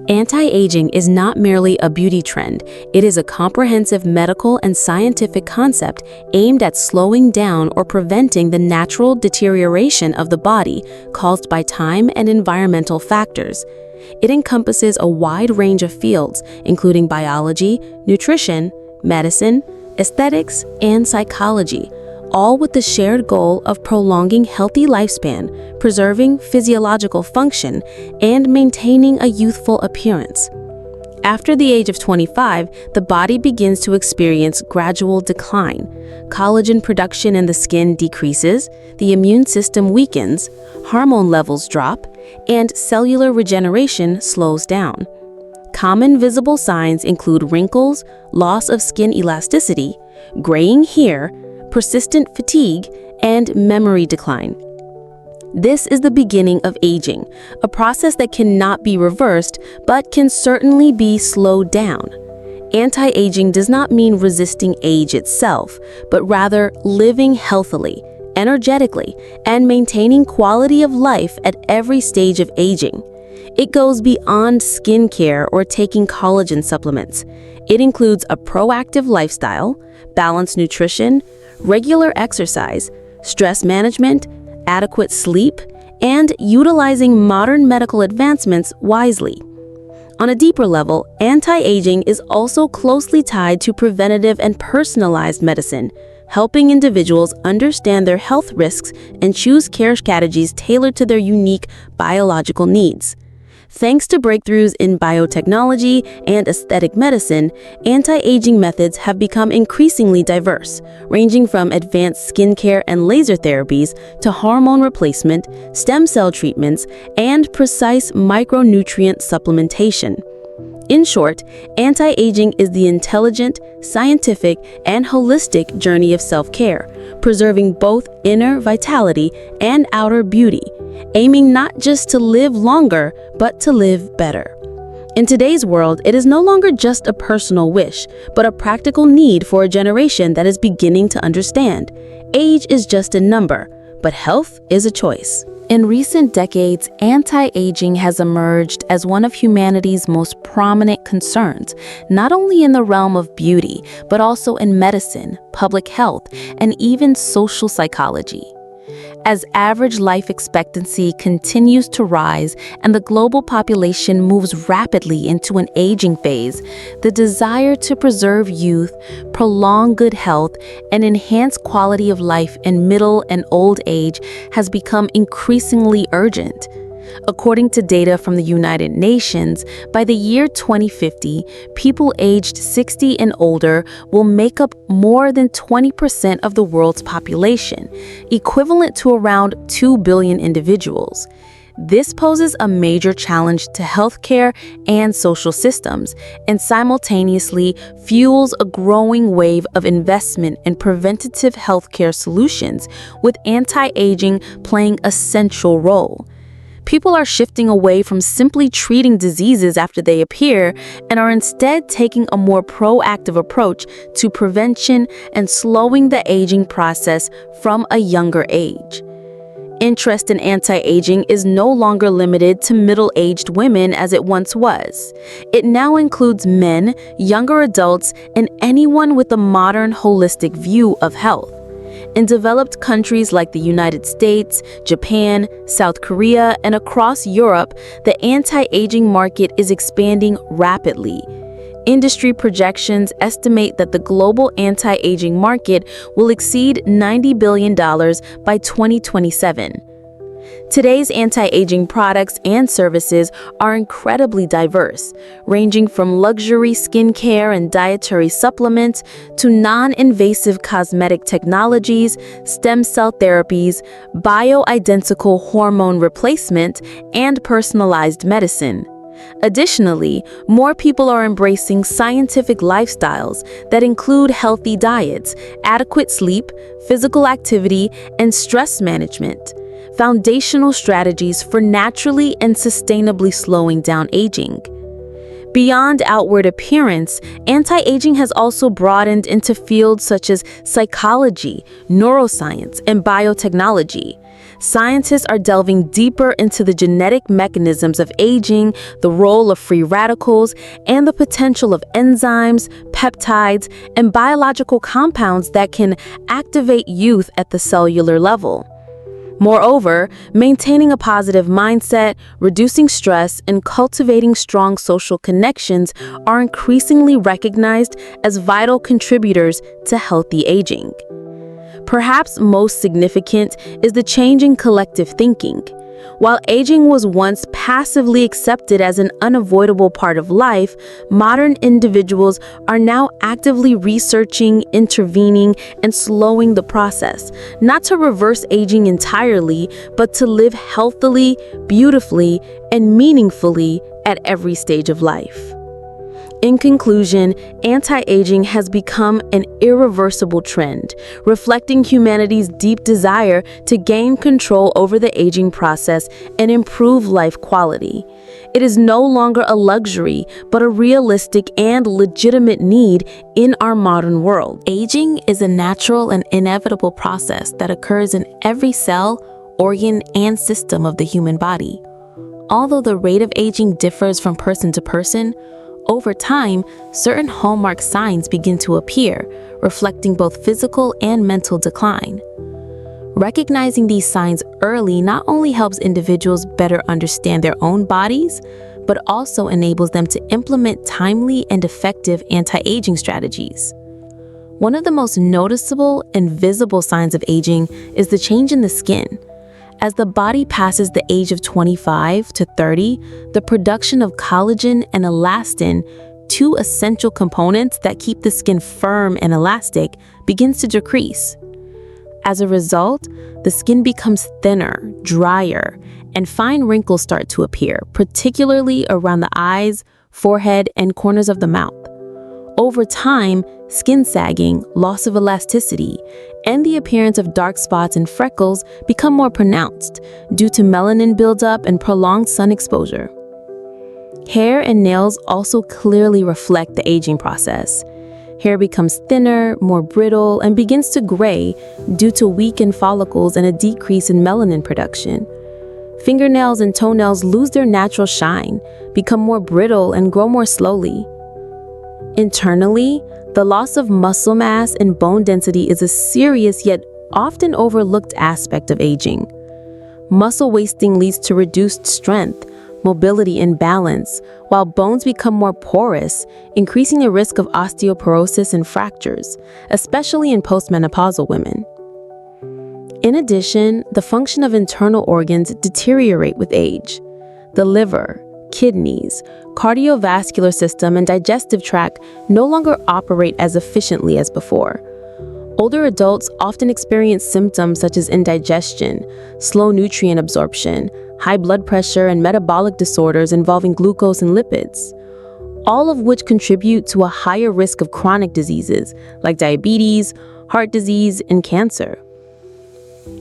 Anti-aging is not merely a beauty trend, it is a comprehensive medical and scientific concept aimed at slowing down or preventing the natural deterioration of the body caused by time and environmental factors. It encompasses a wide range of fields, including biology, nutrition, medicine, aesthetics, and psychology, all with the shared goal of prolonging healthy lifespan, preserving physiological function, and maintaining a youthful appearance. After the age of 25, the body begins to experience gradual decline. Collagen production in the skin decreases, the immune system weakens, hormone levels drop, and cellular regeneration slows down. Common visible signs include wrinkles, loss of skin elasticity, graying hair, persistent fatigue, and memory decline. This is the beginning of aging, a process that cannot be reversed but can certainly be slowed down. Anti-aging does not mean resisting age itself, but rather living healthily, energetically, and maintaining quality of life at every stage of aging. It goes beyond skincare or taking collagen supplements. It includes a proactive lifestyle, balanced nutrition, regular exercise, stress management, adequate sleep, and utilizing modern medical advancements wisely. On a deeper level, anti-aging is also closely tied to preventative and personalized medicine, helping individuals understand their health risks and choose care strategies tailored to their unique biological needs. Thanks to breakthroughs in biotechnology and aesthetic medicine, anti-aging methods have become increasingly diverse, ranging from advanced skincare and laser therapies to hormone replacement, stem cell treatments, and precise micronutrient supplementation. In short, anti-aging is the intelligent, scientific, and holistic journey of self-care, preserving both inner vitality and outer beauty, aiming not just to live longer, but to live better. In today's world, it is no longer just a personal wish, but a practical need for a generation that is beginning to understand. Age is just a number, but health is a choice. In recent decades, anti-aging has emerged as one of humanity's most prominent concerns, not only in the realm of beauty, but also in medicine, public health, and even social psychology. As average life expectancy continues to rise and the global population moves rapidly into an aging phase, the desire to preserve youth, prolong good health, and enhance quality of life in middle and old age has become increasingly urgent. According to data from the United Nations, by the year 2050, people aged 60 and older will make up more than 20% of the world's population, equivalent to around 2 billion individuals. This poses a major challenge to healthcare and social systems, and simultaneously fuels a growing wave of investment in preventative healthcare solutions, with anti-aging playing a central role. People are shifting away from simply treating diseases after they appear and are instead taking a more proactive approach to prevention and slowing the aging process from a younger age. Interest in anti-aging is no longer limited to middle-aged women as it once was. It now includes men, younger adults, and anyone with a modern, holistic view of health. In developed countries like the United States, Japan, South Korea, and across Europe, the anti-aging market is expanding rapidly. Industry projections estimate that the global anti-aging market will exceed $90 billion by 2027. Today's anti-aging products and services are incredibly diverse, ranging from luxury skincare and dietary supplements to non-invasive cosmetic technologies, stem cell therapies, bioidentical hormone replacement, and personalized medicine. Additionally, more people are embracing scientific lifestyles that include healthy diets, adequate sleep, physical activity, and stress management, foundational strategies for naturally and sustainably slowing down aging. Beyond outward appearance, anti-aging has also broadened into fields such as psychology, neuroscience, and biotechnology. scientists are delving deeper into the genetic mechanisms of aging, the role of free radicals, and the potential of enzymes, peptides, and biological compounds that can activate youth at the cellular level. Moreover, maintaining a positive mindset, reducing stress, and cultivating strong social connections are increasingly recognized as vital contributors to healthy aging. Perhaps most significant is the change in collective thinking. While aging was once passively accepted as an unavoidable part of life, modern individuals are now actively researching, intervening, and slowing the process, not to reverse aging entirely, but to live healthily, beautifully, and meaningfully at every stage of life. In conclusion, anti-aging has become an irreversible trend, reflecting humanity's deep desire to gain control over the aging process and improve life quality. It is no longer a luxury, but a realistic and legitimate need in our modern world. Aging is a natural and inevitable process that occurs in every cell, organ, and system of the human body. Although the rate of aging differs from person to person, over time, certain hallmark signs begin to appear, reflecting both physical and mental decline. Recognizing these signs early not only helps individuals better understand their own bodies, but also enables them to implement timely and effective anti-aging strategies. One of the most noticeable and visible signs of aging is the change in the skin. As the body passes the age of 25 to 30, the production of collagen and elastin, two essential components that keep the skin firm and elastic, begins to decrease. As a result, the skin becomes thinner, drier, and fine wrinkles start to appear, particularly around the eyes, forehead, and corners of the mouth. Over time, skin sagging, loss of elasticity, and the appearance of dark spots and freckles become more pronounced due to melanin buildup and prolonged sun exposure. Hair and nails also clearly reflect the aging process. Hair becomes thinner, more brittle, and begins to gray due to weakened follicles and a decrease in melanin production. Fingernails and toenails lose their natural shine, become more brittle, and grow more slowly. Internally, the loss of muscle mass and bone density is a serious yet often overlooked aspect of aging. Muscle wasting leads to reduced strength, mobility, and balance, while bones become more porous, increasing the risk of osteoporosis and fractures, especially in postmenopausal women. In addition, the function of internal organs deteriorate with age. The liver, kidneys, cardiovascular system, and digestive tract no longer operate as efficiently as before. Older adults often experience symptoms such as indigestion, slow nutrient absorption, high blood pressure, and metabolic disorders involving glucose and lipids, all of which contribute to a higher risk of chronic diseases like diabetes, heart disease, and cancer.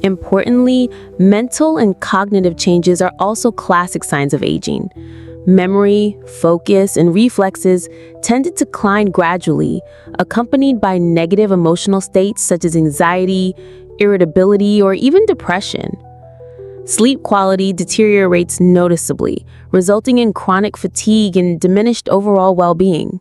Importantly, mental and cognitive changes are also classic signs of aging. Memory, focus, and reflexes tend to decline gradually, accompanied by negative emotional states such as anxiety, irritability, or even depression. Sleep quality deteriorates noticeably, resulting in chronic fatigue and diminished overall well-being.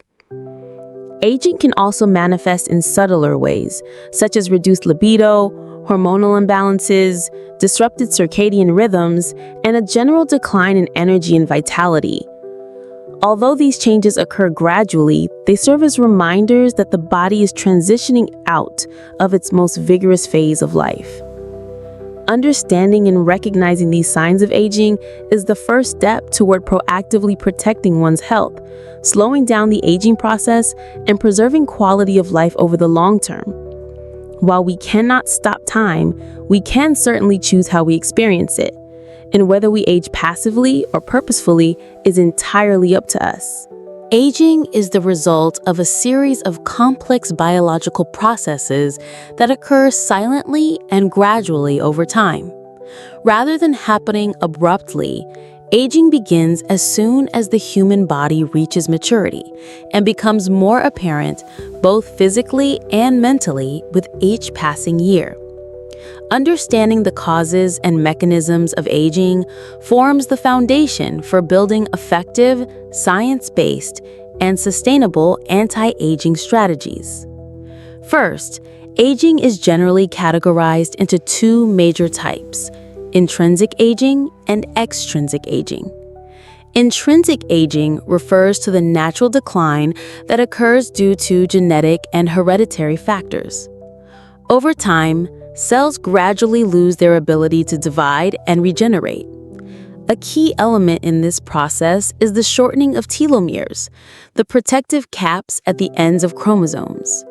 Aging can also manifest in subtler ways, such as reduced libido, hormonal imbalances, disrupted circadian rhythms, and a general decline in energy and vitality. Although these changes occur gradually, they serve as reminders that the body is transitioning out of its most vigorous phase of life. Understanding and recognizing these signs of aging is the first step toward proactively protecting one's health, slowing down the aging process, and preserving quality of life over the long term. While we cannot stop time, we can certainly choose how we experience it, and whether we age passively or purposefully is entirely up to us. Aging is the result of a series of complex biological processes that occur silently and gradually over time. Rather than happening abruptly, aging begins as soon as the human body reaches maturity and becomes more apparent both physically and mentally with each passing year. Understanding the causes and mechanisms of aging forms the foundation for building effective, science-based, and sustainable anti-aging strategies. First, aging is generally categorized into two major types: intrinsic aging and extrinsic aging. Intrinsic aging refers to the natural decline that occurs due to genetic and hereditary factors. Over time, cells gradually lose their ability to divide and regenerate. A key element in this process is the shortening of telomeres, the protective caps at the ends of chromosomes.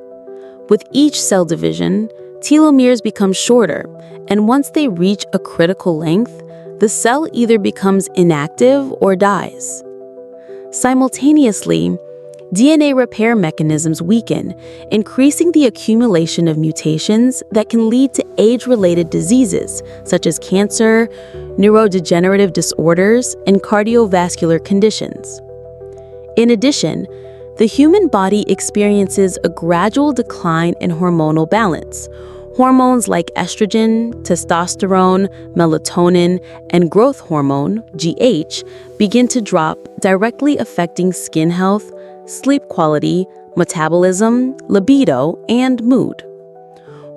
With each cell division, telomeres become shorter, and once they reach a critical length, the cell either becomes inactive or dies. Simultaneously, DNA repair mechanisms weaken, increasing the accumulation of mutations that can lead to age-related diseases such as cancer, neurodegenerative disorders, and cardiovascular conditions. In addition, the human body experiences a gradual decline in hormonal balance. Hormones like estrogen, testosterone, melatonin, and growth hormone, GH, begin to drop, directly affecting skin health, sleep quality, metabolism, libido, and mood.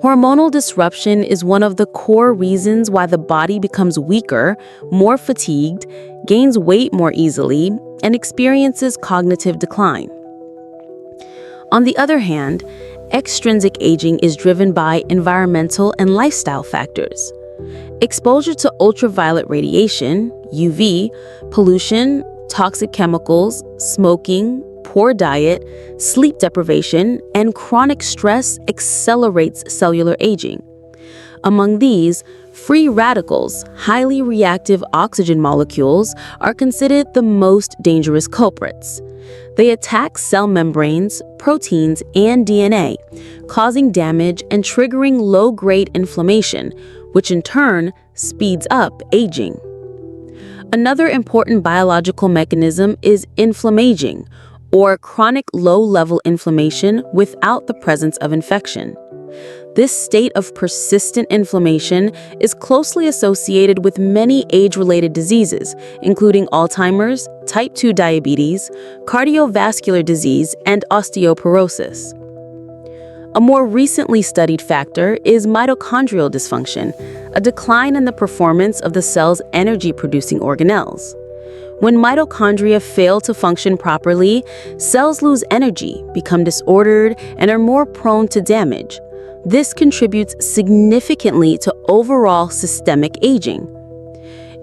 Hormonal disruption is one of the core reasons why the body becomes weaker, more fatigued, gains weight more easily, and experiences cognitive decline. On the other hand, extrinsic aging is driven by environmental and lifestyle factors. Exposure to ultraviolet radiation, UV, pollution, toxic chemicals, smoking, poor diet, sleep deprivation, and chronic stress accelerates cellular aging. Among these, free radicals, highly reactive oxygen molecules, are considered the most dangerous culprits. They attack cell membranes, proteins, and DNA, causing damage and triggering low-grade inflammation, which in turn speeds up aging. Another important biological mechanism is inflammaging, or chronic low-level inflammation without the presence of infection. This state of persistent inflammation is closely associated with many age-related diseases, including Alzheimer's, type 2 diabetes, cardiovascular disease, and osteoporosis. A more recently studied factor is mitochondrial dysfunction, a decline in the performance of the cell's energy-producing organelles. When mitochondria fail to function properly, cells lose energy, become disordered, and are more prone to damage. This contributes significantly to overall systemic aging.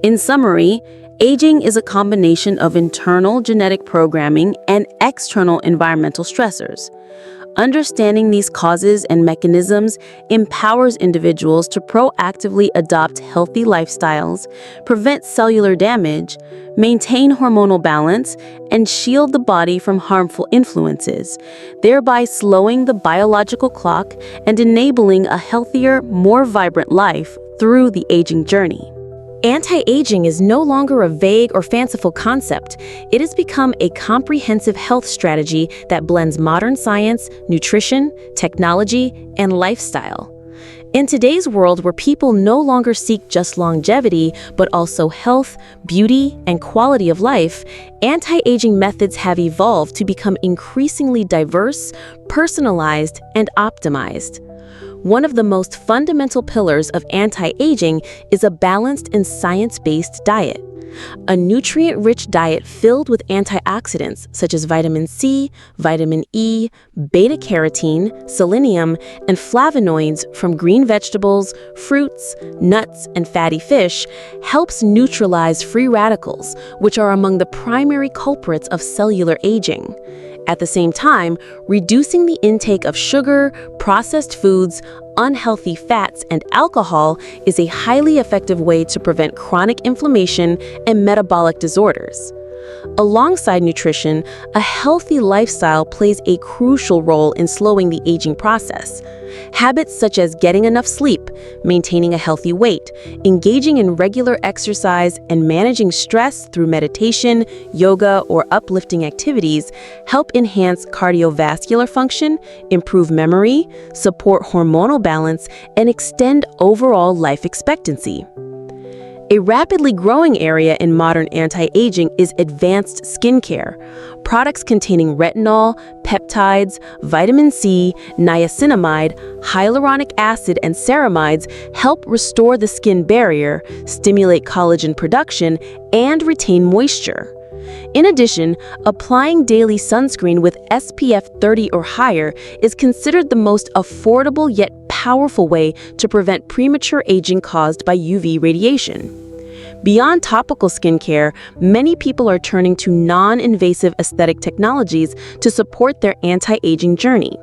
In summary, aging is a combination of internal genetic programming and external environmental stressors. Understanding these causes and mechanisms empowers individuals to proactively adopt healthy lifestyles, prevent cellular damage, maintain hormonal balance, and shield the body from harmful influences, thereby slowing the biological clock and enabling a healthier, more vibrant life through the aging journey. Anti-aging is no longer a vague or fanciful concept. It has become a comprehensive health strategy that blends modern science, nutrition, technology, and lifestyle. In today's world where people no longer seek just longevity, but also health, beauty, and quality of life, anti-aging methods have evolved to become increasingly diverse, personalized, and optimized. One of the most fundamental pillars of anti-aging is a balanced and science-based diet. A nutrient-rich diet filled with antioxidants such as vitamin C, vitamin E, beta-carotene, selenium, and flavonoids from green vegetables, fruits, nuts, and fatty fish helps neutralize free radicals, which are among the primary culprits of cellular aging. At the same time, reducing the intake of sugar, processed foods, unhealthy fats, and alcohol is a highly effective way to prevent chronic inflammation and metabolic disorders. Alongside nutrition, a healthy lifestyle plays a crucial role in slowing the aging process. Habits such as getting enough sleep, maintaining a healthy weight, engaging in regular exercise, and managing stress through meditation, yoga, or uplifting activities help enhance cardiovascular function, improve memory, support hormonal balance, and extend overall life expectancy. A rapidly growing area in modern anti-aging is advanced skincare. Products containing retinol, peptides, vitamin C, niacinamide, hyaluronic acid, and ceramides help restore the skin barrier, stimulate collagen production, and retain moisture. In addition, applying daily sunscreen with SPF 30 or higher is considered the most affordable yet powerful way to prevent premature aging caused by UV radiation. Beyond topical skincare, many people are turning to non-invasive aesthetic technologies to support their anti-aging journey.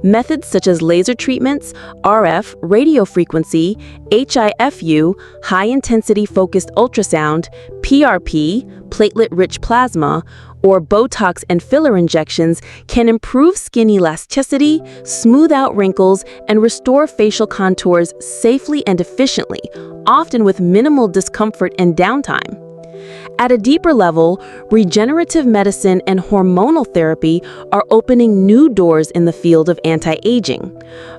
Methods such as laser treatments, RF, radiofrequency, HIFU, high-intensity focused ultrasound, PRP, platelet-rich plasma, or Botox and filler injections can improve skin elasticity, smooth out wrinkles, and restore facial contours safely and efficiently, often with minimal discomfort and downtime. At a deeper level, regenerative medicine and hormonal therapy are opening new doors in the field of anti-aging.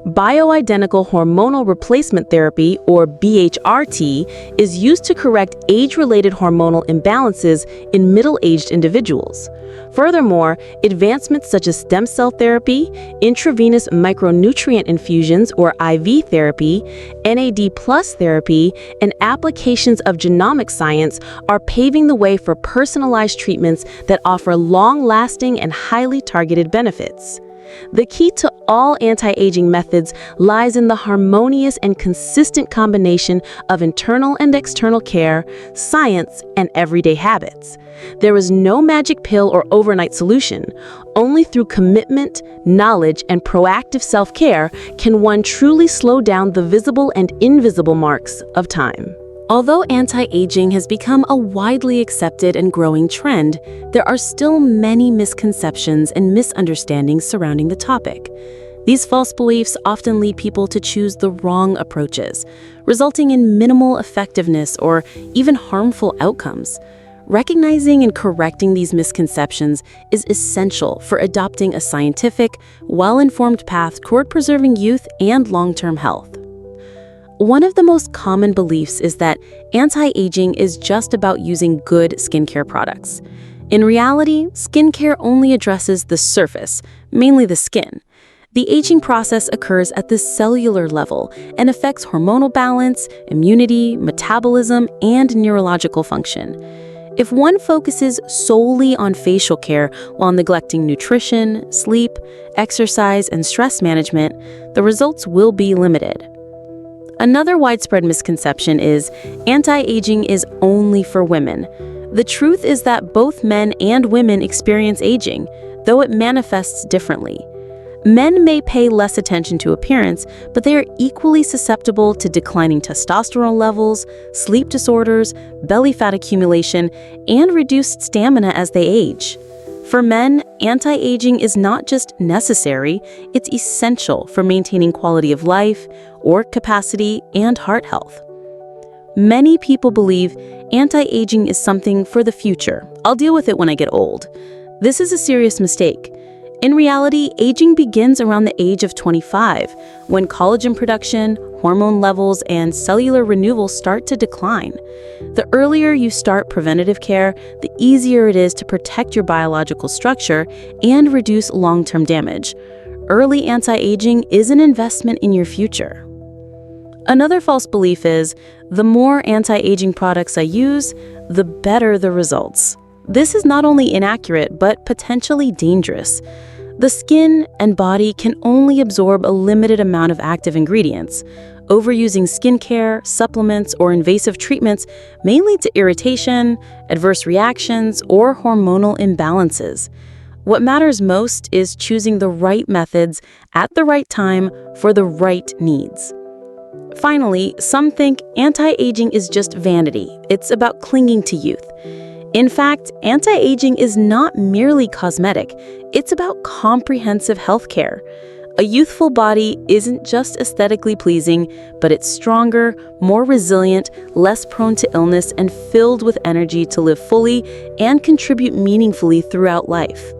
Bioidentical hormonal replacement therapy, or BHRT, is used to correct age-related hormonal imbalances in middle-aged individuals. Furthermore, advancements such as stem cell therapy, intravenous micronutrient infusions or IV therapy, NAD+ therapy, and applications of genomic science are paving the way for personalized treatments that offer long-lasting and highly targeted benefits. The key to all anti-aging methods lies in the harmonious and consistent combination of internal and external care, science, and everyday habits. There is no magic pill or overnight solution. Only through commitment, knowledge, and proactive self-care can one truly slow down the visible and invisible marks of time. Although anti-aging has become a widely accepted and growing trend, there are still many misconceptions and misunderstandings surrounding the topic. These false beliefs often lead people to choose the wrong approaches, resulting in minimal effectiveness or even harmful outcomes. Recognizing and correcting these misconceptions is essential for adopting a scientific, well-informed path toward preserving youth and long-term health. One of the most common beliefs is that anti-aging is just about using good skincare products. In reality, skincare only addresses the surface, mainly the skin. The aging process occurs at the cellular level and affects hormonal balance, immunity, metabolism, and neurological function. If one focuses solely on facial care while neglecting nutrition, sleep, exercise, and stress management, the results will be limited. Another widespread misconception is anti-aging is only for women. The truth is that both men and women experience aging, though it manifests differently. Men may pay less attention to appearance, but they are equally susceptible to declining testosterone levels, sleep disorders, belly fat accumulation, and reduced stamina as they age. For men, anti-aging is not just necessary, it's essential for maintaining quality of life, work capacity, and heart health. Many people believe anti-aging is something for the future. I'll deal with it when I get old. This is a serious mistake. In reality, aging begins around the age of 25, when collagen production, hormone levels, and cellular renewal start to decline. The earlier you start preventative care, the easier it is to protect your biological structure and reduce long-term damage. Early anti-aging is an investment in your future. Another false belief is, the more anti-aging products I use, the better the results. This is not only inaccurate, but potentially dangerous. The skin and body can only absorb a limited amount of active ingredients. Overusing skincare, supplements, or invasive treatments may lead to irritation, adverse reactions, or hormonal imbalances. What matters most is choosing the right methods at the right time for the right needs. Finally, some think anti-aging is just vanity. It's about clinging to youth. In fact, anti-aging is not merely cosmetic, it's about comprehensive health care. A youthful body isn't just aesthetically pleasing, but it's stronger, more resilient, less prone to illness, and filled with energy to live fully and contribute meaningfully throughout life.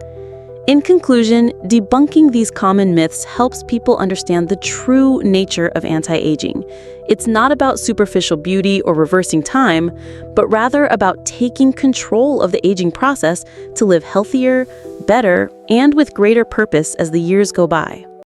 In conclusion, debunking these common myths helps people understand the true nature of anti-aging. It's not about superficial beauty or reversing time, but rather about taking control of the aging process to live healthier, better, and with greater purpose as the years go by.